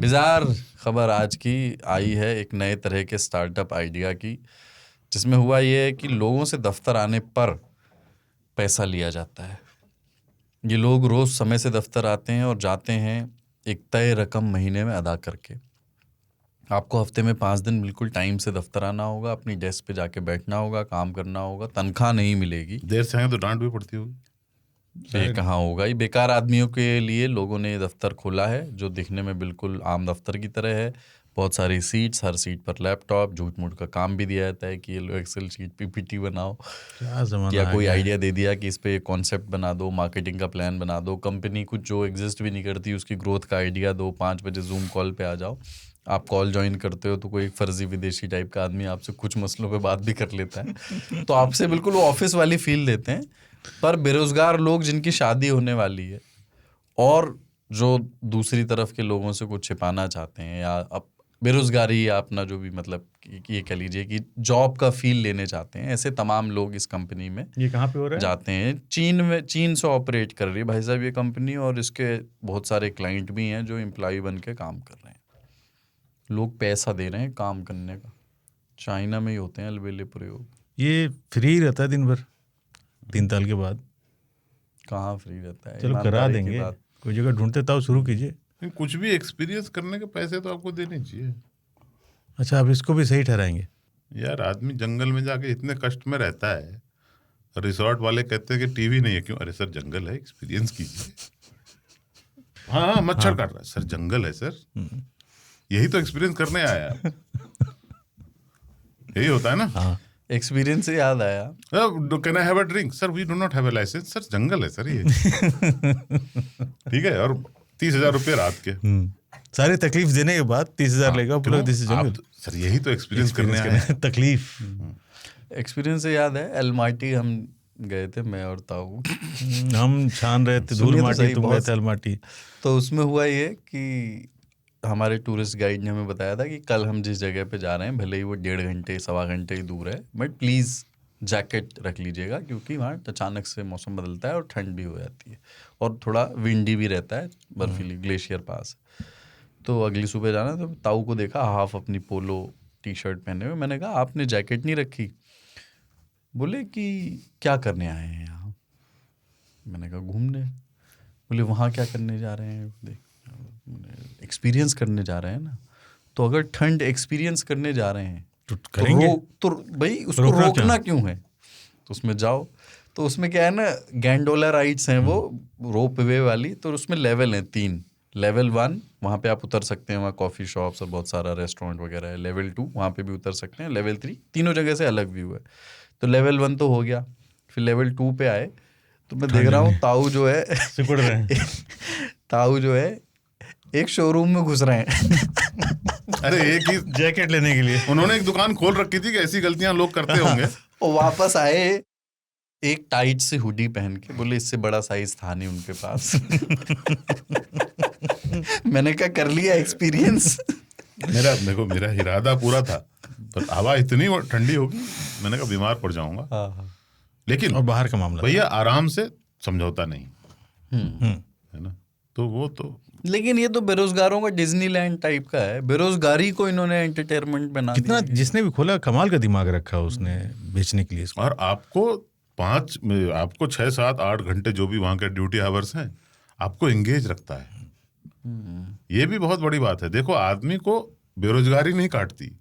Bizarre खबर आज की आई है एक नए तरह के स्टार्टअप आइडिया की, जिसमें हुआ ये है कि लोगों से दफ्तर आने पर पैसा लिया जाता है। ये लोग रोज समय से दफ्तर आते हैं और जाते हैं एक तय रकम महीने में अदा करके। आपको हफ्ते में 5 दिन बिल्कुल टाइम से दफ्तर आना होगा, अपनी डेस्क पे जाके बैठना होगा, काम करना होगा, तनख्वाह नहीं मिलेगी। देर से आए तो डांट भी पड़ती होगी। ये कहाँ होगा। ये बेकार आदमियों के लिए लोगों ने दफ्तर खोला है जो दिखने में बिल्कुल आम दफ्तर की तरह है। बहुत सारी सीट्स, हर सीट पर लैपटॉप, झूठ मूठ का काम भी दिया जाता है कि ये लो एक्सेल शीट पीपीटी बनाओ, क्या जमाना या आ कोई गया है। आइडिया दे दिया कि इस पे कॉन्सेप्ट बना दो, मार्केटिंग का प्लान बना दो, कंपनी कुछ जो एग्जिस्ट भी नहीं करती उसकी ग्रोथ का आइडिया दो, 5 बजे जूम कॉल पे आ जाओ। आप कॉल ज्वाइन करते हो तो कोई फर्जी विदेशी टाइप का आदमी आपसे कुछ मसलों पे बात भी कर लेता है तो आपसे बिल्कुल वो ऑफिस वाली फील देते हैं। पर बेरोजगार लोग जिनकी शादी होने वाली है और जो दूसरी तरफ के लोगों से कुछ छिपाना चाहते हैं, या अब बेरोजगारी या अपना जो भी मतलब ये कह लीजिए कि जॉब का फील लेने चाहते हैं, ऐसे तमाम लोग इस कंपनी में ये कहाँ पे हो रहा है? जाते हैं। चीन से ऑपरेट कर रही है भाई साहब ये कंपनी, और इसके बहुत सारे क्लाइंट भी हैं जो एम्प्लॉय बन के काम कर रहे हैं। लोग पैसा दे रहे हैं काम करने का। चाइना में ही होते हैं अलबेले प्रयोग। ये फ्री रहता है दिन भर, 3 साल के बाद। कहाँ फ्री रहता है। चलो करा ईमानदारी की देंगे, बात। कोई जगह ढूंढते तब शुरू कीजिए। कुछ भी एक्सपीरियंस करने के पैसे तो आपको देने चाहिए। अच्छा, आप इसको भी सही ठहराएंगे? यार आदमी जंगल में जाके इतने कष्ट में रहता है, रिसोर्ट वाले कहते हैं कि टीवी नहीं है। क्यों? अरे सर जंगल है, एक्सपीरियंस कीजिए। हाँ मच्छर काट रहा है सर, जंगल है सर, यही तो एक्सपीरियंस करने आया है। यही होता है ना। हाँ, एक्सपीरियंस से याद आया, can I have a drink? Sir we do not have a licence. Sir जंगल है सर ये। ठीक है। और 30,000 रुपये रात के। सारी तकलीफ देने के बाद 30,000 लेगा पूरा। क्यों? This is jungle. सर यही तो एक्सपीरियंस करने आया है। तकलीफ। एक्सपीरियंस से याद है अलमाटी हम गए थे, मैं और ताऊ। हम छान रहे थे धूल सुनिए तो माटी, सही तुम गए बहुत। थे अलमाटी। तो उसमें हुआ ये कि हमारे टूरिस्ट गाइड ने हमें बताया था कि कल हम जिस जगह पे जा रहे हैं, भले ही वो 1.5 घंटे 1.25 घंटे ही दूर है, बट प्लीज़ जैकेट रख लीजिएगा क्योंकि वहाँ अचानक से मौसम बदलता है और ठंड भी हो जाती है और थोड़ा विंडी भी रहता है, बर्फीली ग्लेशियर पास। तो अगली सुबह जाना, तो ताऊ को देखा हाफ अपनी पोलो टी शर्ट पहने हुए। मैंने कहा आपने जैकेट नहीं रखी? बोले कि क्या करने आए हैं यहाँ? मैंने कहा घूमने। बोले वहाँ क्या करने जा रहे हैं? देख एक्सपीरियंस करने जा रहे हैं ना। तो अगर ठंड एक्सपीरियंस करने जा रहे हैं तो करेंगे तो भाई उसको रोकना क्यों है? तो उसमें जाओ। तो उसमें क्या है ना, गैंडोला राइड्स हैं वो रोप वे वाली, तो उसमें लेवल हैं 3। लेवल 1 वहाँ पे आप उतर सकते हैं, वहाँ कॉफ़ी शॉप्स और बहुत सारा रेस्टोरेंट वगैरह है। लेवल 2 वहाँ पे भी उतर सकते हैं। लेवल 3 तीनों जगह से अलग व्यू है। तो लेवल 1 तो हो गया, फिर लेवल 2 पे आए तो मैं देख रहा हूँ ताऊ जो है सिकुड़ रहे हैं। ताऊ जो है एक शोरूम में घुस रहे हैं। अरे एक ही जैकेट लेने के लिए उन्होंने एक दुकान खोल रखी थी कि ऐसी गलतियां लोग करते होंगे। और वापस आए एक टाइट सी हुडी पहन के। बोले इससे बड़ा साइज था नहीं उनके पास। मैंने कहा कर लिया एक्सपीरियंस। मेरा इरादा पूरा था, पर हवा इतनी ठंडी होगी, मैंने कहा बीमार पड़ जाऊंगा। लेकिन और बाहर का मामला भैया आराम से समझौता नहीं है ना। तो वो तो लेकिन ये तो बेरोजगारों का डिज्नीलैंड टाइप का है। बेरोजगारी को इन्होंने एंटरटेनमेंट बना कितना दिया। जिसने भी खोला कमाल का दिमाग रखा उसने बेचने के लिए इसको। और आपको 6, 7, 8 घंटे जो भी वहां के ड्यूटी आवर्स हैं, आपको एंगेज रखता है। ये भी बहुत बड़ी बात है। देखो आदमी को बेरोजगारी नहीं काटती,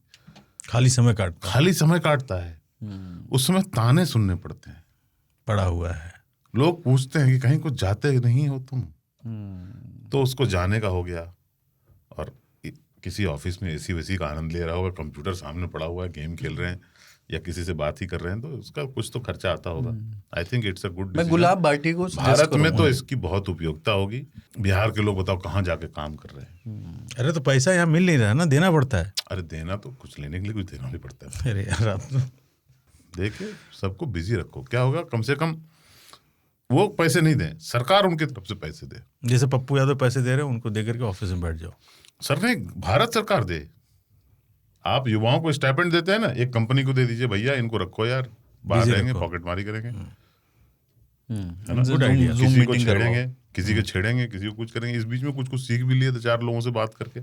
खाली समय काटता है। उस समय ताने सुनने पड़ते हैं। पड़ा हुआ है, लोग पूछते हैं कि कहीं कुछ जाते नहीं हो तुम। तो उसको जाने का हो गया, और किसी ऑफिस में एसी वेसी का आनंद ले रहा होगा, कंप्यूटर सामने पड़ा हुआ है, गेम खेल रहे हैं या किसी से बात ही कर रहे हैं, तो उसका कुछ तो खर्चा आता होगा। I think it's a good decision. मैं गुलाब बाटी को भारत में तो इसकी बहुत उपयोगिता होगी। बिहार के लोग बताओ कहाँ जाके काम कर रहे हैं। अरे तो पैसा यहाँ मिल नहीं रहा है ना, देना पड़ता है। अरे देना तो कुछ लेने के लिए कुछ देना नहीं पड़ता है। अरे यार आप देखिए सबको बिजी रखो, क्या होगा, कम से कम वो पैसे नहीं दें, सरकार उनकी तरफ से पैसे दे। जैसे पप्पू यादव पैसे दे रहे हैं, उनको दे करके ऑफिस में बैठ जाओ। सर नहीं, भारत सरकार दे। आप युवाओं को स्टाइपेंड देते हैं ना, एक कंपनी को दे दीजिए, भैया इनको रखो यार, बाहर रहेंगे, पॉकेट मारी करेंगे, है ना। Good idea. किसी को छेड़ेंगे, किसी को कुछ करेंगे, इस बीच में कुछ सीख भी लिए तो 4 लोगों से बात करके।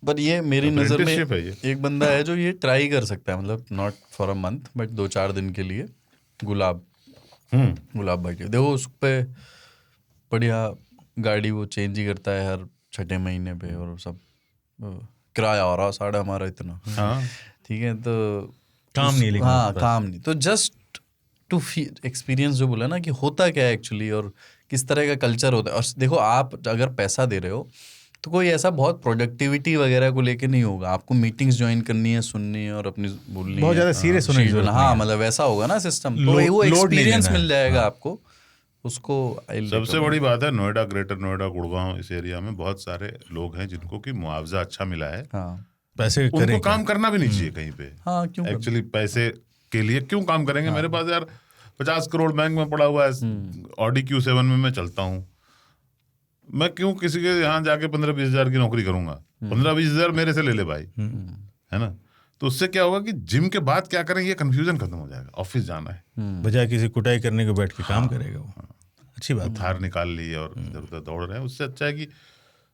बट ये मेरी नज़र में Apprenticeship है ये। एक बंदा है जो ये ट्राई कर सकता है, मतलब not for a month but 2-4 दिन के लिए। गुलाब भाटी, देखो उस पे बढ़िया गाड़ी वो चेंज ही करता है हर 6 महीने पे, और सब किराया आ रहा साढ़े हमारा इतना, हाँ ठीक है, तो काम नहीं, लेकिन हाँ उसके पास। काम नहीं, तो जस्ट टू एक्सपीरियंस जो बोला ना कि होता क्या है एक्चुअली और किस तरह का कल्चर होता है। और देखो आप अगर पैसा दे रहे हो तो कोई ऐसा बहुत प्रोडक्टिविटी वगैरह को लेके नहीं होगा, आपको मीटिंग्स ज्वाइन करनी है, सुननी है और अपनी बोलनी बहुत है, ज्यादा serious होने की sheet जरूरत बना- हाँ नहीं है। मतलब वैसा होगा ना सिस्टम, तो Load- वो load नहीं एक्सपीरियंस लेना है। मिल जाएगा हाँ। आपको उसको। सबसे बड़ी बात है नोएडा, ग्रेटर नोएडा, गुड़गांव, इस एरिया में बहुत सारे लोग हैं जिनको कि मुआवजा अच्छा मिला है। हाँ पैसे उनको करें क्या? काम करना भी नहीं चाहिए कहीं पे। हाँ क्यों करना? एक्चुअली पैसे के लिए क्यों काम करेंगे? मेरे पास यार 50 करोड़ बैंक में पड़ा हुआ है, ऑडी Q7 में मैं चलता हूँ, मैं क्यों किसी के यहाँ जाके 15-20 हजार की नौकरी करूंगा? 15-20 हजार मेरे से ले ले भाई, है ना? तो उससे क्या होगा कि जिम के बाद क्या करें, ये कंफ्यूजन खत्म हो जाएगा। ऑफिस जाना है, बजाय किसी कुटाई करने को बैठ के काम करेगा वो। अच्छी बात है। थार निकाल ली और इधर उधर दौड़ रहे हैं। उससे अच्छा है कि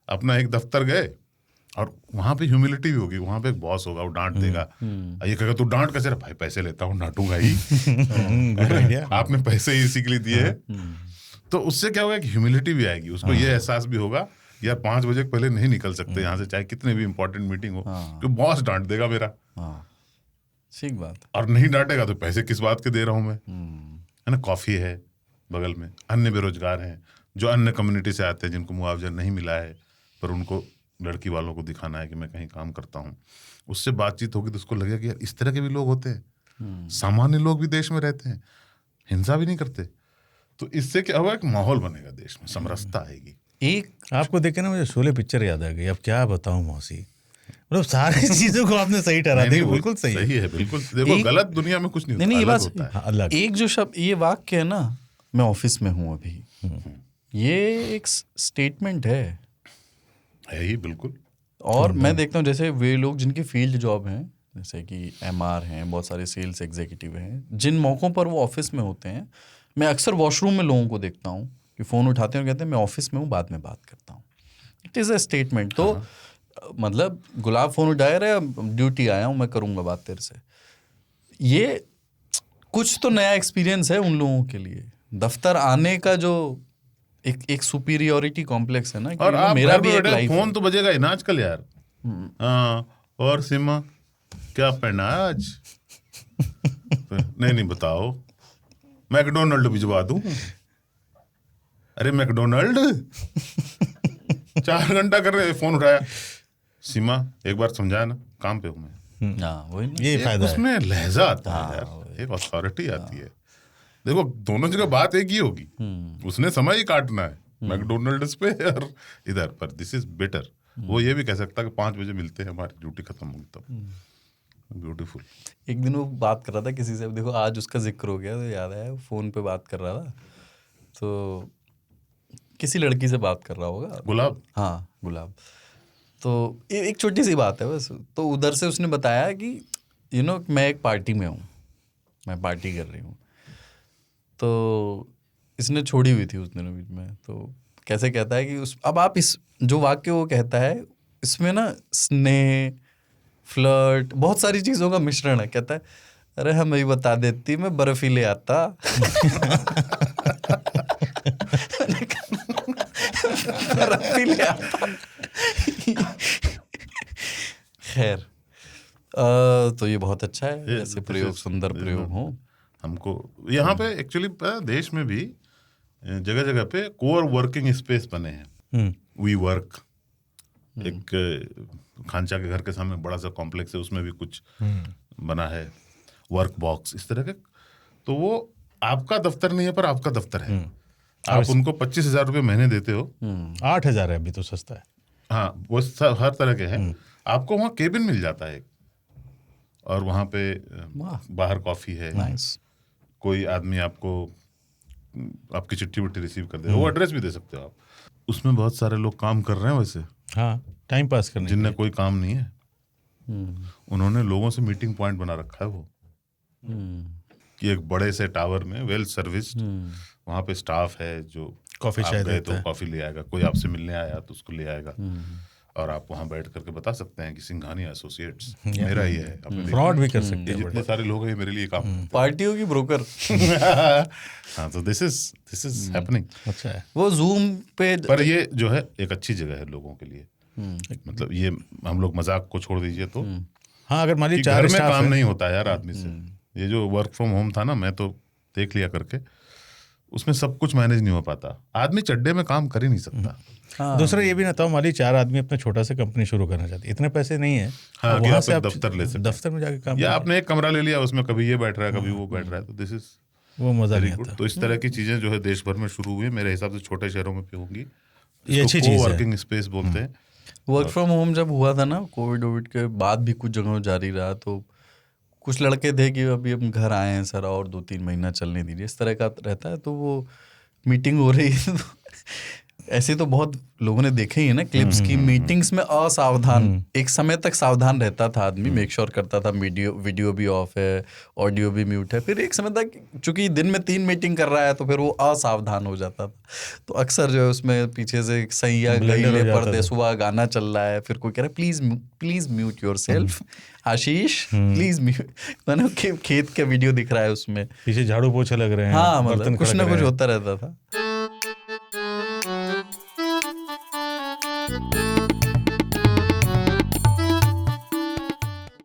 अपना एक दफ्तर गए और वहां पे ह्यूमिलिटी भी होगी, वहां पे एक बॉस होगा, वो डांट देगा। ये कहेगा तू डांट कैसे रहा? भाई पैसे लेता हूँ, डांटूंगा ही। Good idea. आपने पैसे ही इसी के लिए दिए हैं। तो उससे क्या होगा कि ह्यूमिलिटी भी आएगी, उसको ये एहसास भी होगा यार 5 बजे के पहले नहीं निकल सकते यहाँ से, चाहे कितने भी इंपॉर्टेंट मीटिंग हो, क्योंकि बॉस डांट देगा मेरा। हाँ ठीक बात है। और नहीं डांटेगा तो पैसे किस बात के दे रहा हूँ मैं, है ना? कॉफी है बगल में, अन्य बेरोजगार हैं जो अन्य कम्युनिटी से आते हैं जिनको मुआवजा नहीं मिला है, पर उनको लड़की वालों को दिखाना है कि मैं कहीं काम करता हूँ। उससे बातचीत होगी तो उसको लगेगा कि यार इस तरह के भी लोग होते हैं, सामान्य लोग भी देश में रहते हैं, हिंसा भी नहीं करते। तो इससे क्या होगा, एक माहौल बनेगा देश में, समरसता आएगी। एक आपको देख के ना मुझे शोले पिक्चर याद आ गई। अब क्या बताऊं मौसी, मतलब सारी चीजों को आपने सही ठहरा दिया। बिल्कुल सही है। सही है, बिल्कुल। देखो गलत दुनिया में कुछ नहीं नहीं ये होता, बात अलग होता है। हाँ, अलग। एक जो शब्द ये वाक्य है ना, मैं ऑफिस में हूँ अभी, ये एक स्टेटमेंट है ही बिल्कुल। और मैं देखता हूँ जैसे वे लोग जिनकी फील्ड जॉब हैं, जैसे कि MR हैं, बहुत सारे सेल्स एग्जीक्यूटिव हैं, जिन मौक़ों पर वो ऑफिस में होते हैं, मैं अक्सर वॉशरूम में लोगों को देखता हूँ कि फ़ोन उठाते हैं और कहते हैं मैं ऑफिस में हूँ, बाद में बात करता हूँ। It is a statement. तो मतलब गुलाब फ़ोन उठाए रहे, ड्यूटी आया हूँ, मैं करूँगा बात तेरे से। ये कुछ तो नया एक्सपीरियंस है उन लोगों के लिए। दफ्तर आने का जो एक सुपीरियोरिटी कॉम्प्लेक्स है ना कि और आप मेरा घर भी पे एक बैठे लाइफ फोन है। तो बजेगा ही ना आजकल यार। हाँ, और सीमा क्या पहना है आज? नहीं बताओ, मैकडोनल्ड भिजवा दूं? अरे मैकडोनल्ड 4 घंटा कर रहे, फोन उठाया, सीमा एक बार समझाया ना, काम पे हूं मैं। हाँ वही ना। ये फायदा है। उसमें लहजा आता है यार, एक अथॉरिटी आती है। देखो दोनों जगह बात एक ही होगी, उसने समय ही काटना है मैकडोनल्ड्स पे और इधर पर। This is better. वो ये भी कह सकता है कि 5 बजे मिलते हैं, हमारी ड्यूटी खत्म होगी तब। ब्यूटीफुल। एक दिन वो बात कर रहा था किसी से, देखो आज उसका जिक्र हो गया तो याद आया, फ़ोन पे बात कर रहा था, तो किसी लड़की से बात कर रहा होगा, गुलाब। हाँ गुलाब। तो एक छोटी सी बात है बस, तो उधर से उसने बताया कि मैं एक पार्टी में हूँ, मैं पार्टी कर रही हूँ, तो इसने छोड़ी हुई थी उस दिनों बीच में। तो कैसे कहता है कि अब आप इस जो वाक्य वो कहता है, इसमें ना स्नेह, फ्लर्ट, बहुत सारी चीज़ों का मिश्रण है। कहता है अरे हमें ही बता देती, मैं बर्फ ही ले आता। बर्फ ही ले आता। खैर तो ये बहुत अच्छा है, ऐसे प्रयोग, सुंदर प्रयोग हो। हमको यहाँ पे एक्चुअली देश में भी जगह जगह पे कोर वर्किंग स्पेस बने हैं। वी वर्क, एक खांचा के घर के सामने बड़ा सा कॉम्प्लेक्स है, उसमें भी कुछ बना है, वर्क बॉक्स, इस तरह के। तो वो आपका दफ्तर नहीं है, पर आपका दफ्तर है। आप उनको 25,000 रुपये महीने देते हो। 8,000 है अभी तो, सस्ता है। हाँ, वो हर तरह के हैं। आपको वहाँ केबिन मिल जाता है और वहाँ पे बाहर कॉफी है। कोई आदमी आपको आपकी चिट्ठी विट्ठी रिसीव कर दे, वो एड्रेस भी दे सकते हो आप। उसमें बहुत सारे लोग काम कर रहे हैं वैसे, हाँ, टाइम पास करने जिनने कोई काम नहीं है। उन्होंने लोगों से मीटिंग पॉइंट बना रखा है वो, कि एक बड़े से टावर में वेल सर्विस्ड, वहाँ पे स्टाफ है जो कॉफी आप चाय गए देता तो है। कॉफी ले आएगा, कोई आपसे मिलने आया तो उसको ले आएगा। और आप वहाँ बैठ करके बता सकते हैं कि सिंघानी एसोसिएट्स मेरा ही है, आपने देखा फ्रॉड भी कर सकते ये हैं जितने सारे लोग हैं ये मेरे लिए काम पार्टियों की ब्रोकर हाँ, तो दिस इज हैपनिंग। अच्छा है। वो जूम पे पर ये जो है एक अच्छी जगह है लोगों के लिए, मतलब ये हम लोग मजाक को छोड़ दीजिए तो हाँ, अगर मान कि लीजिए घर 4 में स्टाफ काम है, नहीं होता है यार आदमी से। ये जो वर्क फ्रॉम होम था ना, मैं तो देख लिया करके, उसमें सब कुछ मैनेज नहीं हो पाता, आदमी चड्डे में काम कर ही नहीं सकता। दूसरा ये भी ना था, मान लीजिए 4 आदमी अपना छोटा सा कंपनी शुरू करना चाहते हैं, इतने पैसे नहीं है, हाँ, तो कि वहाँ आप से एक आप दफ्तर ले सकते हैं। दफ्तर में जाके काम या करिए। आपने एक कमरा ले लिया, उसमें कभी ये बैठ रहा है कभी वो बैठ रहा है, तो दिस इज वो मजा वेरी नहीं गुड। आता। तो इस तरह की चीजें जो है देश भर में शुरू हुई है, मेरे हिसाब से छोटे शहरों में भी होंगी। ये अच्छी चीज है। वर्किंग स्पेस बोलते हैं। वर्क फ्रॉम होम जब हुआ था ना, कोविड के बाद भी कुछ जगहों जारी रहा, तो कुछ लड़के थे कि अभी हम घर आए हैं सर और 2-3 महीना चलने दीजिए, इस तरह का रहता है। तो वो मीटिंग हो रही है तो ऐसे तो बहुत लोगों ने देखे ही है ना क्लिप्स की, मीटिंग्स में असावधान, एक समय तक सावधान रहता था आदमी, मेक श्योर करता था वीडियो भी ऑफ है, ऑडियो भी म्यूट है, फिर एक समय तक चूंकि दिन में 3 मीटिंग कर रहा है तो फिर वो असावधान हो जाता था। तो अक्सर जो है उसमें पीछे से सैया गईले परदेसुआ गाना चल रहा है, फिर कोई कह रहा है please mute your self Ashish, please mute, मैंने खेत का वीडियो दिख रहा है उसमें, पीछे झाड़ू पोछा लग रहे हैं, हाँ बर्तन मतलब कुछ खड़क ना रहे कुछ हैं। होता रहता था।